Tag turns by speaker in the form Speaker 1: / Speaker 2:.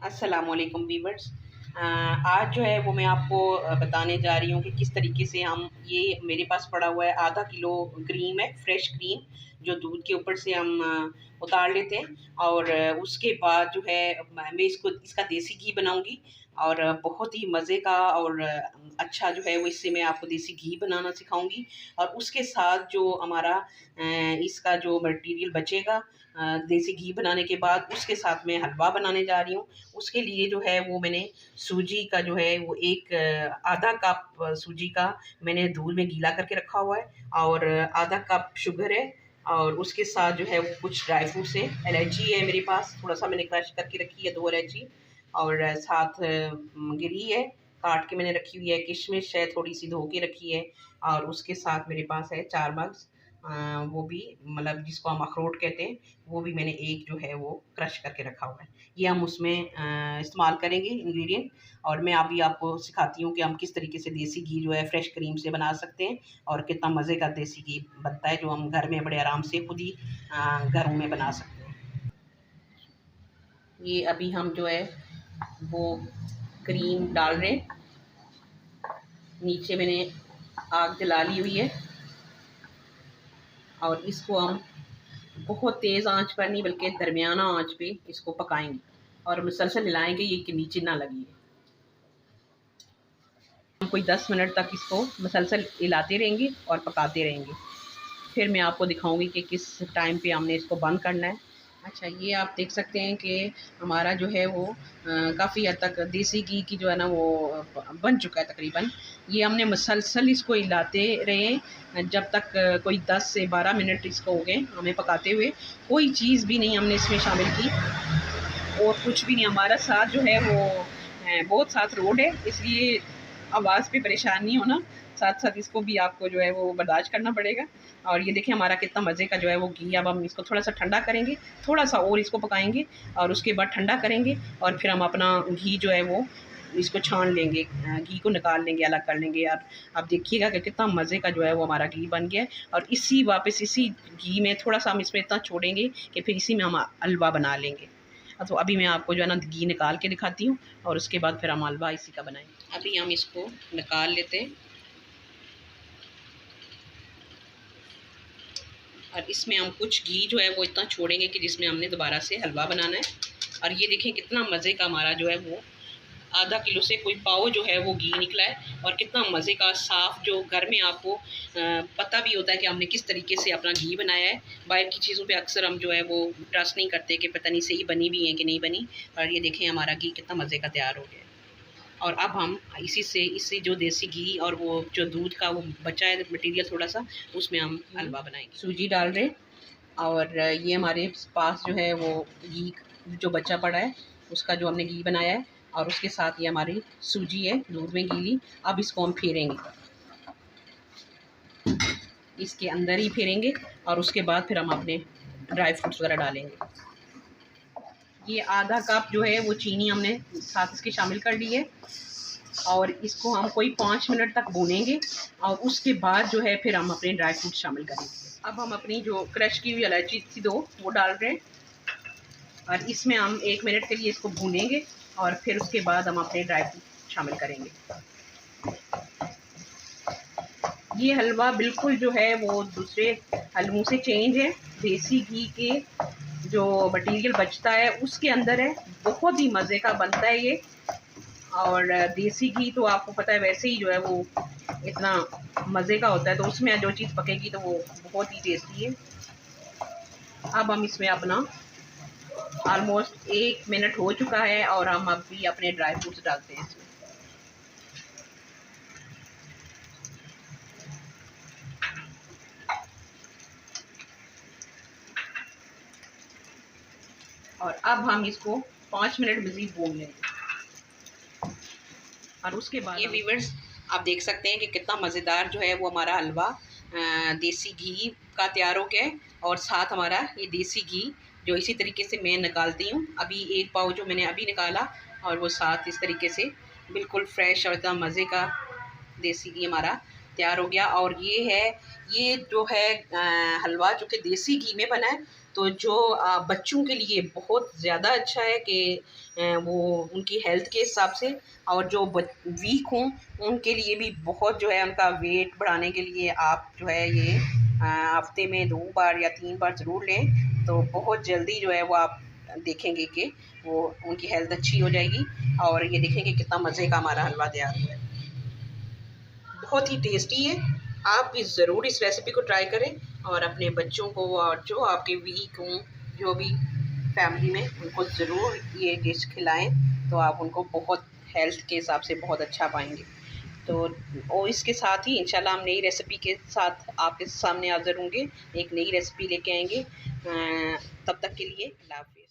Speaker 1: अस्सलामुअलैकुम वीवर्स। आज जो है वो मैं आपको बताने जा रही हूँ कि किस तरीके से हम ये मेरे पास पड़ा हुआ है आधा किलो क्रीम है, फ्रेश क्रीम जो दूध के ऊपर से हम उतार लेते हैं। और उसके बाद जो है मैं इसका देसी घी बनाऊंगी और बहुत ही मज़े का और अच्छा जो है वो इससे मैं आपको देसी घी बनाना सिखाऊंगी। और उसके साथ जो हमारा इसका जो मटेरियल बचेगा देसी घी बनाने के बाद, उसके साथ मैं हलवा बनाने जा रही हूँ। उसके लिए जो है वो मैंने सूजी का जो है वो एक आधा कप सूजी का मैंने दूध में गीला करके रखा हुआ है, और आधा कप शुगर है, और उसके साथ जो है वो कुछ ड्राई फ्रूट्स है। इलायची है मेरे पास, थोड़ा सा मैंने क्रश करके रखी है, 2 इलायची, और साथ गिरी है काट के मैंने रखी हुई है, किशमिश है थोड़ी सी धो के रखी है, और उसके साथ मेरे पास है 4 मग्स, वो भी मतलब जिसको हम अखरोट कहते हैं, वो भी मैंने एक जो है वो क्रश करके रखा हुआ है। ये हम उसमें इस्तेमाल करेंगे इंग्रेडिएंट। और मैं अभी आपको सिखाती हूँ कि हम किस तरीके से देसी घी जो है फ्रेश क्रीम से बना सकते हैं, और कितना मज़े का देसी घी बनता है जो हम घर में बड़े आराम से खुद ही घरों में बना सकते हैं। ये अभी हम जो है वो क्रीम डाल रहे हैं। नीचे मैंने आग जला ली हुई है, और इसको हम बहुत तेज़ आंच पर नहीं बल्कि दरमियाना आंच पे इसको पकाएंगे, और मुसलसल हिलाएंगे ये कि नीचे ना लगी है। हम कोई 10 मिनट तक इसको मुसलसल हिलाते रहेंगे और पकाते रहेंगे। फिर मैं आपको दिखाऊंगी कि किस टाइम पे हमने इसको बंद करना है। अच्छा, ये आप देख सकते हैं कि हमारा जो है वो काफ़ी हद तक देसी घी की जो है ना वो बन चुका है तकरीबन। ये हमने मुसलसल इसको हिलाते रहे जब तक कोई 10 से 12 मिनट इसको हो गए हमें पकाते हुए। कोई चीज़ भी नहीं हमने इसमें शामिल की, और कुछ भी नहीं। हमारा साथ जो है वो बहुत साथ रोड है, इसलिए आवाज़ पे परेशान नहीं होना। साथ साथ इसको भी आपको जो है वो बर्दाश्त करना पड़ेगा। और ये देखिए हमारा कितना मज़े का जो है वो घी। अब हम इसको थोड़ा सा ठंडा करेंगे, थोड़ा सा और इसको पकाएंगे, और उसके बाद ठंडा करेंगे, और फिर हम अपना घी जो है वो इसको छान लेंगे, घी को निकाल लेंगे, अलग कर लेंगे। यार आप देखिएगा कि कितना मज़े का जो है वो हमारा घी बन गया है। और वापस इसी घी में थोड़ा सा हम इसमें इतना छोड़ेंगे कि फिर इसी में हम हलवा बना लेंगे। तो अभी मैं आपको जो है ना घी निकाल के दिखाती हूँ, और उसके बाद फिर हम हलवा इसी का बनाएंगे। अभी हम इसको निकाल लेते हैं, और इसमें हम कुछ घी जो है वो इतना छोड़ेंगे कि जिसमें हमने दोबारा से हलवा बनाना है। और ये देखें कितना मज़े का हमारा जो है वो आधा किलो से कोई पाव जो है वो घी निकला है, और कितना मज़े का साफ़, जो घर में आपको पता भी होता है कि हमने किस तरीके से अपना घी बनाया है। बाहर की चीज़ों पे अक्सर हम जो है वो ट्रस्ट नहीं करते कि पता नहीं सही बनी भी है कि नहीं बनी। और ये देखें हमारा घी कितना मज़े का तैयार हो गया है। और अब हम इसी जो देसी घी और वो जो दूध का वो बचा है मटेरियल थोड़ा सा, उसमें हम हलवा बनाएंगे। सूजी डाल रहे हैं, और ये हमारे पास जो है वो घी जो बचा पड़ा है उसका जो हमने घी बनाया है, और उसके साथ ये हमारी सूजी है दूध में गीली। अब इसको हम फेरेंगे, इसके अंदर ही फेरेंगे, और उसके बाद फिर हम अपने ड्राई फ्रूट्स वगैरह डालेंगे। ये आधा कप जो है वो चीनी हमने साथ इसके शामिल कर ली है, और इसको हम कोई 5 मिनट तक भूनेंगे, और उसके बाद जो है फिर हम अपने ड्राई फ्रूट शामिल करेंगे। अब हम अपनी जो क्रश की हुई इलायची थी 2 वो डाल रहे हैं, और इसमें हम 1 मिनट के लिए इसको भूनेंगे, और फिर उसके बाद हम अपने ड्राई फ्रूट शामिल करेंगे। ये हलवा बिल्कुल जो है वो दूसरे हलवों से चेंज है। देसी घी के जो मटेरियल बचता है उसके अंदर है, बहुत ही मज़े का बनता है ये। और देसी घी तो आपको पता है वैसे ही जो है वो इतना मज़े का होता है, तो उसमें जो चीज़ पकेगी तो वो बहुत ही टेस्टी है। अब हम इसमें अपना ऑलमोस्ट 1 मिनट हो चुका है, और हम अभी अपने ड्राई फ्रूट्स डालते हैं इसमें। और अब हम इसको 5 मिनट मज़ीद भून लेंगे, और उसके बाद ये व्यूअर्स आप देख सकते हैं कि कितना मज़ेदार जो है वो हमारा हलवा देसी घी का तैयार हो गया है। और साथ हमारा ये देसी घी जो इसी तरीके से मैं निकालती हूँ, अभी 1 पाव जो मैंने अभी निकाला, और वो साथ इस तरीके से बिल्कुल फ्रेश और इतना मज़े का देसी घी हमारा तैयार हो गया। और ये जो है हलवा जो कि देसी घी में बना है, तो जो बच्चों के लिए बहुत ज़्यादा अच्छा है कि वो उनकी हेल्थ के हिसाब से, और जो वीक हों उनके लिए भी बहुत जो है उनका वेट बढ़ाने के लिए आप जो है ये हफ्ते में 2 बार या 3 बार ज़रूर लें। तो बहुत जल्दी जो है वो आप देखेंगे कि वो उनकी हेल्थ अच्छी हो जाएगी। और ये देखेंगे कितना मज़े का हमारा हलवा तैयार हुआ है, बहुत ही टेस्टी है। आप भी ज़रूर इस रेसिपी को ट्राई करें और अपने बच्चों को और जो आपके वीक हों, जो भी फैमिली में, उनको ज़रूर ये डिश खिलाएं। तो आप उनको बहुत हेल्थ के हिसाब से बहुत अच्छा पाएंगे। तो और इसके साथ ही इंशाल्लाह हम नई रेसिपी के साथ आपके सामने हाज़िर होंगे, एक नई रेसिपी लेके आएंगे। तब तक के लिए अल्लाह हाफ़िज़।